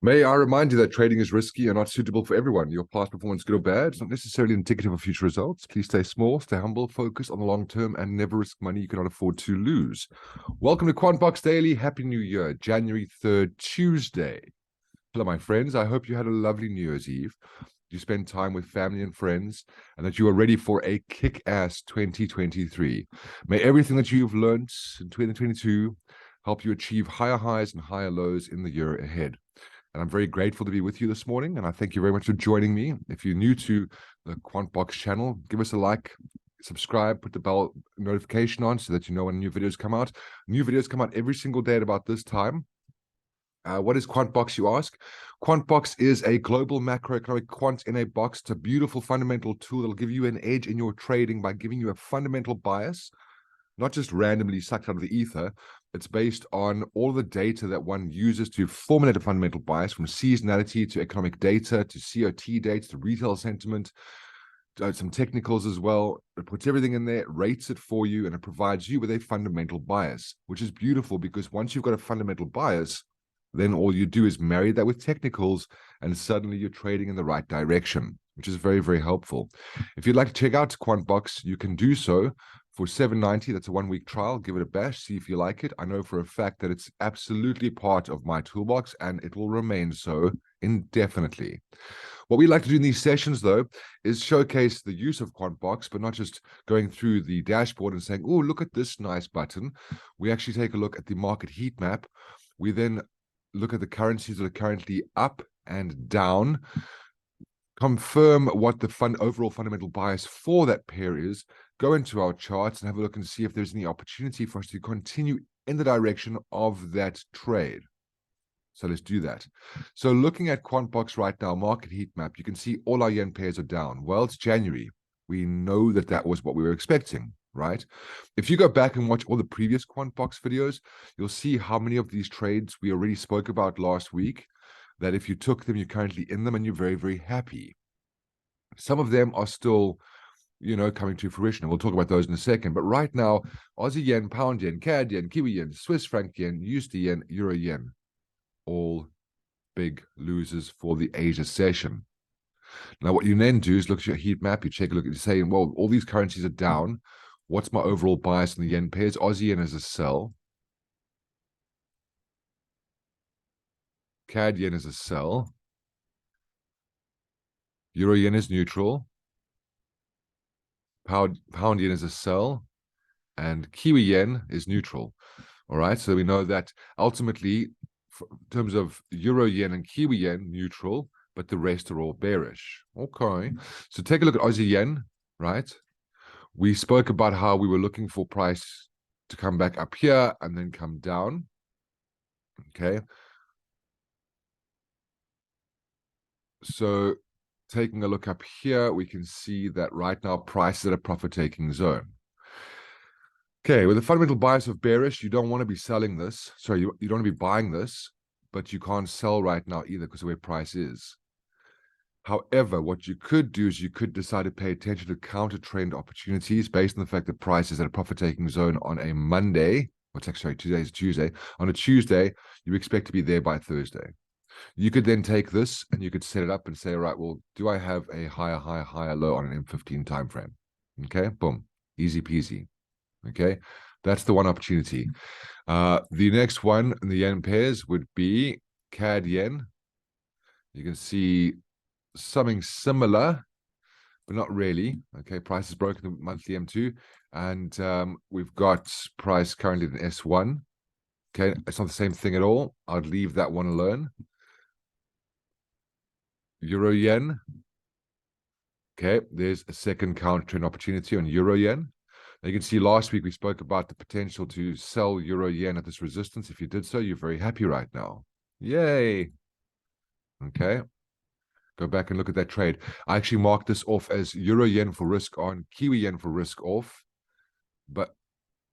May I remind you that trading is risky and not suitable for everyone. Your past performance, good or bad, it's not necessarily indicative of future results. Please stay small, stay humble, focus on the long term, and never risk money you cannot afford to lose. Welcome to Quant-in-a-Box Daily. Happy New Year, January 3rd, Tuesday. Hello, my friends. I hope you had a lovely New Year's Eve. You spent time with family and friends, and that you are ready for a kick-ass 2023. May everything that you've learned in 2022 help you achieve higher highs and higher lows in the year ahead. And I'm very grateful to be with you this morning, and I thank you very much for joining me. If you're new to the Quant-in-a-Box channel, give us a like, subscribe, put the bell notification on so that you know when new videos come out. New videos come out every single day at about this time. What is Quant-in-a-Box, you ask? Quant-in-a-Box is a global macroeconomic quant in a box. It's a beautiful fundamental tool that will give you an edge in your trading by giving you a fundamental bias, not just randomly sucked out of the ether. It's based on all the data that one uses to formulate a fundamental bias, from seasonality to economic data to COT data to retail sentiment, some technicals as well. It puts everything in there, rates it for you, and it provides you with a fundamental bias, which is beautiful because once you've got a fundamental bias, then all you do is marry that with technicals, and suddenly you're trading in the right direction, which is very, very helpful. If you'd like to check out Quant-in-a-Box, you can do so for $7.90. That's a 1-week trial. Give it a bash, see if you like it. I know for a fact that it's absolutely part of my toolbox, and it will remain so indefinitely. What we like to do in these sessions, though, is showcase the use of Quant-in-a-Box, but not just going through the dashboard and saying, oh, look at this nice button. We actually take a look at the market heat map. We then look at the currencies that are currently up and down, confirm what the overall fundamental bias for that pair is, go into our charts and have a look and see if there's any opportunity for us to continue in the direction of that trade. So let's do that. So looking at Quant-in-a-Box right now, market heat map, you can see all our yen pairs are down. Well, it's January. We know that that was what we were expecting, right? If you go back and watch all the previous Quant-in-a-Box videos, you'll see how many of these trades we already spoke about last week, that if you took them, you're currently in them and you're very, very happy. Some of them are still, coming to fruition, and we'll talk about those in a second. But right now, Aussie yen, pound yen, CAD yen, Kiwi yen, Swiss franc yen, USD yen, Euro yen, all big losers for the Asia session. Now, what you then do is look at your heat map, you check a look, and you say, well, all these currencies are down. What's my overall bias in the yen pairs? Aussie yen is a sell. CAD yen is a sell. Euro yen is neutral. Pound yen is a sell. And Kiwi yen is neutral. All right, so we know that ultimately, in terms of Euro yen and Kiwi yen, neutral, but the rest are all bearish. Okay, so take a look at Aussie yen, right? We spoke about how we were looking for price to come back up here and then come down. Okay. So taking a look up here, we can see that right now price is at a profit-taking zone. Okay, with a fundamental bias of bearish, you don't want to be selling this. Sorry, you don't want to be buying this, but you can't sell right now either because of where price is. However, what you could do is you could decide to pay attention to counter trend opportunities based on the fact that price is at a profit-taking zone on a Monday. Sorry, today is Tuesday. On a Tuesday, you expect to be there by Thursday. You could then take this and you could set it up and say, all right, well, do I have a higher low on an M15 time frame? Okay, boom, easy peasy. Okay, that's the one opportunity. The next one in the yen pairs would be CAD yen. You can see something similar, but not really. Okay, price is broken the monthly M2, and we've got price currently in S1. Okay, it's not the same thing at all. I'd leave that one alone. Euro yen. Okay, there's a second counter trend opportunity on Euro yen. Now you can see last week we spoke about the potential to sell Euro yen at this resistance. If you did so, you're very happy right now. Yay. Okay. Go back and look at that trade. I actually marked this off as Euro yen for risk on, Kiwi yen for risk off. But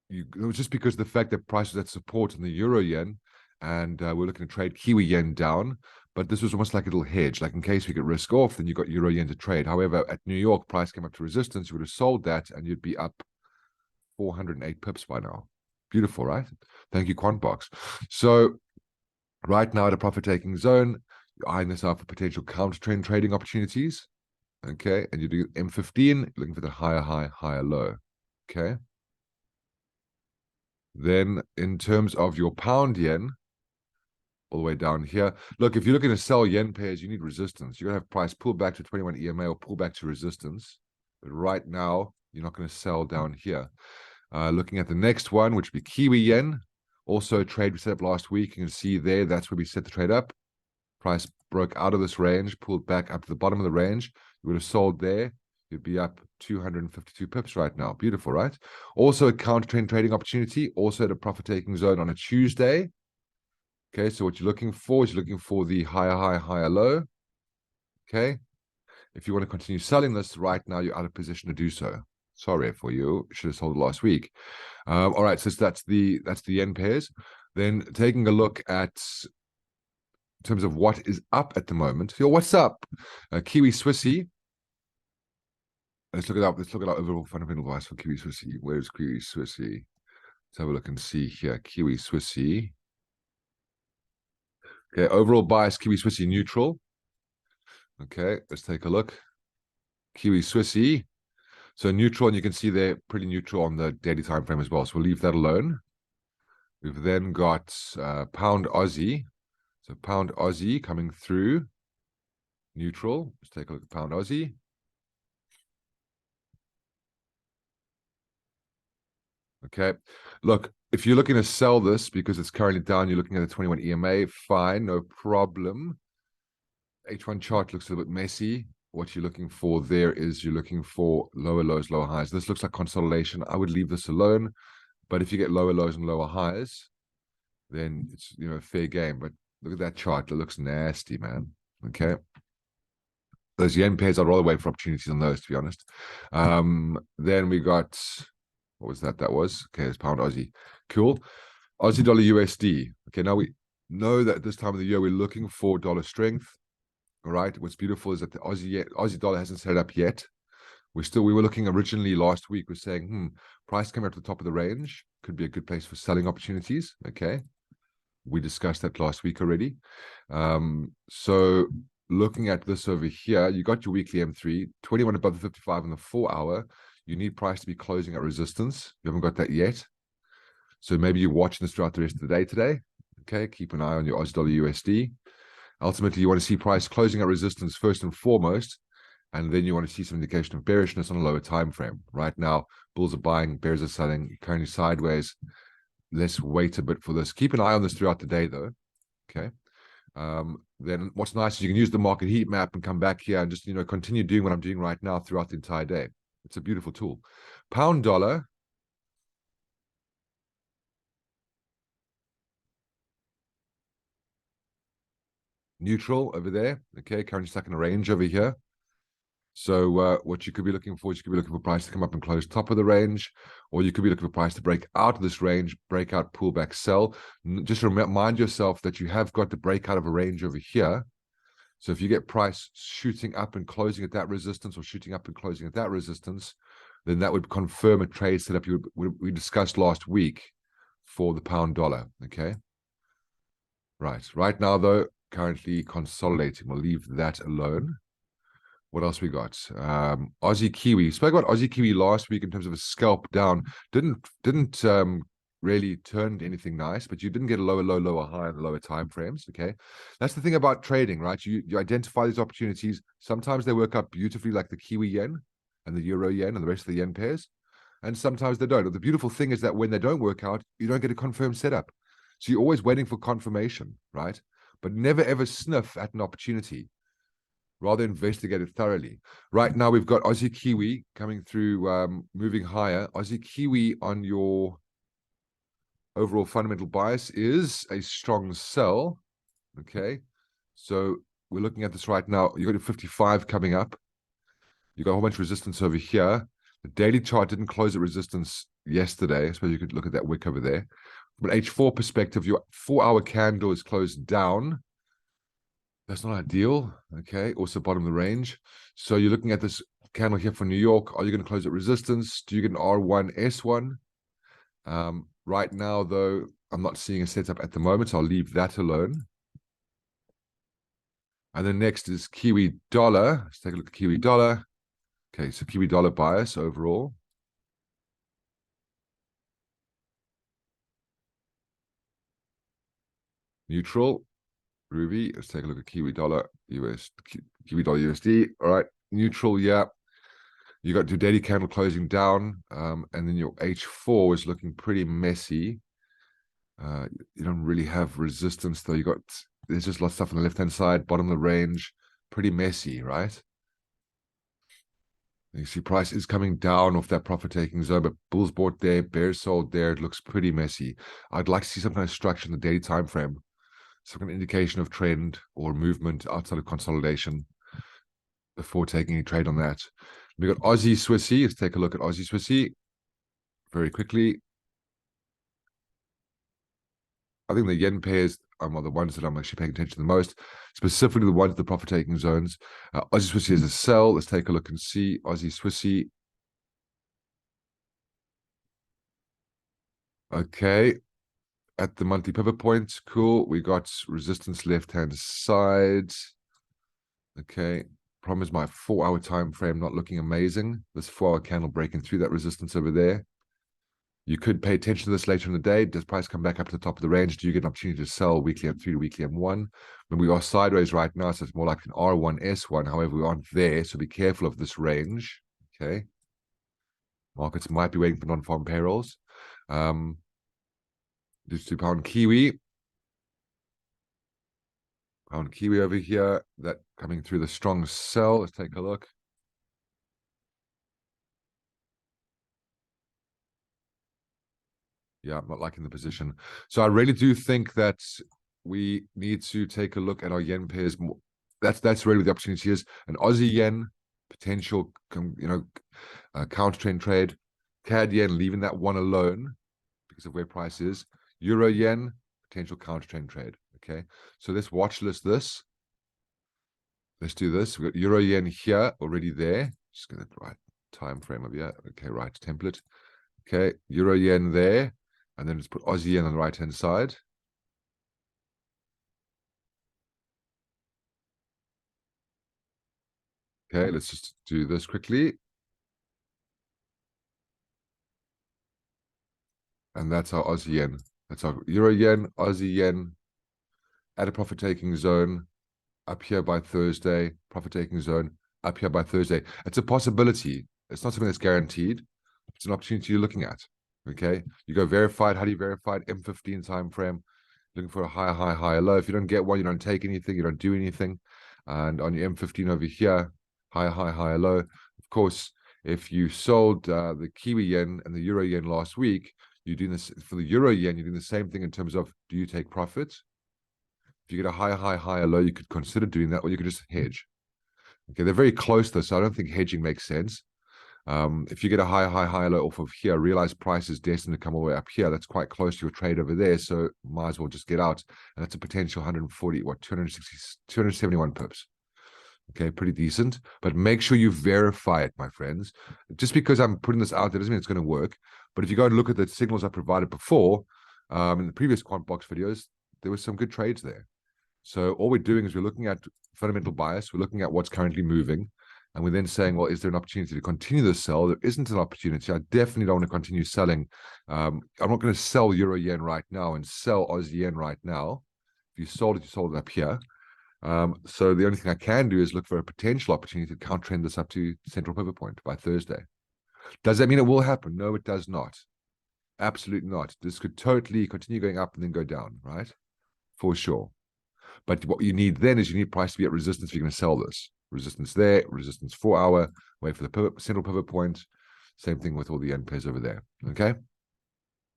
it was just because of the fact that price was at support in the Euro yen, and we're looking to trade Kiwi yen down. But this was almost like a little hedge. Like in case we get risk off, then you got Euro yen to trade. However, at New York, price came up to resistance. You would have sold that and you'd be up 408 pips by now. Beautiful, right? Thank you, Quant-in-a-Box. So right now at a profit-taking zone, eyeing this out for potential counter trend trading opportunities. Okay, and you do M15, looking for the higher high, higher low. Okay. Then in terms of your pound yen, all the way down here. Look, if you're looking to sell yen pairs, you need resistance. You're going to have price pull back to 21 EMA or pull back to resistance. But right now, you're not going to sell down here. Looking at the next one, which would be Kiwi yen. Also a trade we set up last week. You can see there, that's where we set the trade up. Price broke out of this range, pulled back up to the bottom of the range. You would have sold there. You'd be up 252 pips right now. Beautiful, right? Also a counter trend trading opportunity. Also at a profit-taking zone on a Tuesday. Okay, so what you're looking for is you're looking for the higher high, higher low. Okay. If you want to continue selling this right now, you're out of position to do so. Sorry for you. Should have sold it last week. All right, so that's the yen pairs. Then taking a look at in terms of what is up at the moment. Yo, what's up? Kiwi Swissy. Let's look it up. Let's look at our overall fundamental advice for Kiwi Swissy. Where's Kiwi Swissy? Let's have a look and see here. Kiwi Swissy. Okay, overall bias Kiwi Swissy neutral. Okay, let's take a look. Kiwi Swissy. So neutral, and you can see they're pretty neutral on the daily time frame as well. So we'll leave that alone. We've then got pound Aussie. So pound Aussie coming through neutral. Let's take a look at pound Aussie. Okay, look, if you're looking to sell this because it's currently down, you're looking at the 21 EMA, fine, no problem. H1 chart looks a little bit messy. What you're looking for there is you're looking for lower lows, lower highs. This looks like consolidation. I would leave this alone. But if you get lower lows and lower highs, then it's, you know, fair game. But look at that chart. It looks nasty, man. Okay. Those yen pairs, I'd rather wait for opportunities on those, to be honest. Then we got, what was that? That was, okay, it's pound Aussie. Cool. Aussie dollar USD. Okay, now we know that at this time of the year, we're looking for dollar strength. All right. What's beautiful is that the Aussie dollar hasn't set up yet. We were looking originally last week, we're saying, price coming up to the top of the range could be a good place for selling opportunities. Okay. We discussed that last week already. So looking at this over here, you got your weekly M3, 21 above the 55 on the 4 hour. You need price to be closing at resistance. You haven't got that yet. So maybe you're watching this throughout the rest of the day today. Okay. Keep an eye on your Aussie dollar USD. Ultimately, you want to see price closing at resistance first and foremost, and then you want to see some indication of bearishness on a lower time frame. Right now, bulls are buying, bears are selling, you're currently sideways. Let's wait a bit for this. Keep an eye on this throughout the day, though. Okay. Then what's nice is you can use the market heat map and come back here and just, you know, continue doing what I'm doing right now throughout the entire day. It's a beautiful tool. Pound dollar. Neutral over there. Okay, currently stuck in a range over here. So what you could be looking for is you could be looking for price to come up and close top of the range, or you could be looking for price to break out of this range, break out, pull back, sell. Just remind yourself that you have got the breakout of a range over here. So if you get price shooting up and closing at that resistance, or shooting up and closing at that resistance, then that would confirm a trade setup we discussed last week for the pound dollar. Okay. Right now, though, currently consolidating. We'll leave that alone. What else we got? Aussie Kiwi. Spoke about Aussie Kiwi last week in terms of a scalp down. Didn't really turn anything nice, but you didn't get a lower low, lower high in the lower time frames. Okay, that's the thing about trading, right? You identify these opportunities. Sometimes they work out beautifully, like the Kiwi yen and the Euro yen and the rest of the yen pairs, and sometimes they don't. The beautiful thing is that when they don't work out, you don't get a confirmed setup. So you're always waiting for confirmation, right? But never ever sniff at an opportunity. Rather investigate it thoroughly. Right now, we've got Aussie Kiwi coming through, moving higher. Aussie Kiwi on your overall fundamental bias is a strong sell. Okay. So we're looking at this right now. You've got your 55 coming up. You've got a whole bunch of resistance over here. The daily chart didn't close at resistance yesterday. I suppose you could look at that wick over there. From an H4 perspective, your 4-hour candle is closed down. That's not ideal. Okay. Also bottom of the range. So you're looking at this candle here for New York. Are you going to close at resistance? Do you get an R1, S1? Right now, though, I'm not seeing a setup at the moment, so I'll leave that alone. And then next is Kiwi dollar. Let's take a look at Kiwi dollar. Okay, so Kiwi dollar bias overall. Neutral. Ruby. Let's take a look at Kiwi dollar Kiwi dollar USD. All right, neutral. Yeah, you got your daily candle closing down, and then your H4 is looking pretty messy. You don't really have resistance though. There's just lots of stuff on the left hand side, bottom of the range, pretty messy, right? You see price is coming down off that profit taking zone, but bulls bought there, bears sold there. It looks pretty messy. I'd like to see some kind of structure in the daily time frame, some kind of indication of trend or movement outside of consolidation before taking any trade on that. We got Aussie Swissy. Let's take a look at Aussie Swissy very quickly. I think the yen pairs are the ones that I'm actually paying attention to the most, specifically the ones, the profit taking zones. Aussie Swissy is a sell. Let's take a look and see Aussie Swissy. Okay, at the monthly pivot point, cool. We got resistance left hand side. Okay, problem is my 4-hour time frame not looking amazing. This 4-hour candle breaking through that resistance over there. You could pay attention to this later in the day. Does price come back up to the top of the range? Do you get an opportunity to sell weekly M3 to weekly M1? When we are sideways right now, so it's more like an R1, S1. However, we aren't there, so be careful of this range. Okay. Markets might be waiting for non-farm payrolls. Just £2 Kiwi. Pound Kiwi over here. That coming through the strong sell. Let's take a look. Yeah, I'm not liking the position. So I really do think that we need to take a look at our yen pairs more. That's really what the opportunity is. An Aussie yen potential, counter trend trade. CAD yen, leaving that one alone because of where price is. Euro yen, potential counter trend trade. Okay, so let's watch list this. Let's do this. We've got Euro yen here already there. Just get the right time frame of here. Okay, right template. Okay, Euro yen there. And then let's put Aussie yen on the right-hand side. Okay, let's just do this quickly. And that's our Aussie yen. That's our Euro yen, Aussie yen, at a profit-taking zone, up here by Thursday, profit-taking zone, up here by Thursday. It's a possibility. It's not something that's guaranteed. It's an opportunity you're looking at. Okay, you go verified. How do you verify it? M15 time frame, looking for a higher high, higher low. If you don't get one, you don't take anything, you don't do anything. And on your M15 over here, higher high, higher low. Of course, if you sold the Kiwi yen and the Euro yen last week, you're doing this for the Euro yen, you're doing the same thing in terms of, do you take profits? If you get a higher high, higher low, you could consider doing that, or you could just hedge. Okay, they're very close though, so I don't think hedging makes sense. If you get a high, high, high low off of here, realize price is destined to come all the way up here. That's quite close to your trade over there. So might as well just get out. And that's a potential 271 pips. Okay, pretty decent. But make sure you verify it, my friends. Just because I'm putting this out there doesn't mean it's going to work. But if you go and look at the signals I provided before, in the previous Quant-in-a-Box videos, there were some good trades there. So all we're doing is we're looking at fundamental bias. We're looking at what's currently moving. And we're then saying, well, is there an opportunity to continue the sell? There isn't an opportunity. I definitely don't want to continue selling. I'm not going to sell Euro yen right now and sell Aussie yen right now. If you sold it, you sold it up here. So the only thing I can do is look for a potential opportunity to counter trend this up to central pivot point by Thursday. Does that mean it will happen? No, it does not. Absolutely not. This could totally continue going up and then go down, right? For sure. But what you need then is you need price to be at resistance if you're going to sell this. Resistance there, resistance 4-hour, wait for the central pivot point. Same thing with all the yen pairs over there. Okay.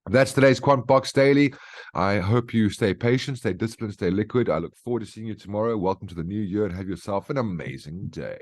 That's today's Quant-in-a-Box Daily. I hope you stay patient, stay disciplined, stay liquid. I look forward to seeing you tomorrow. Welcome to the new year and have yourself an amazing day.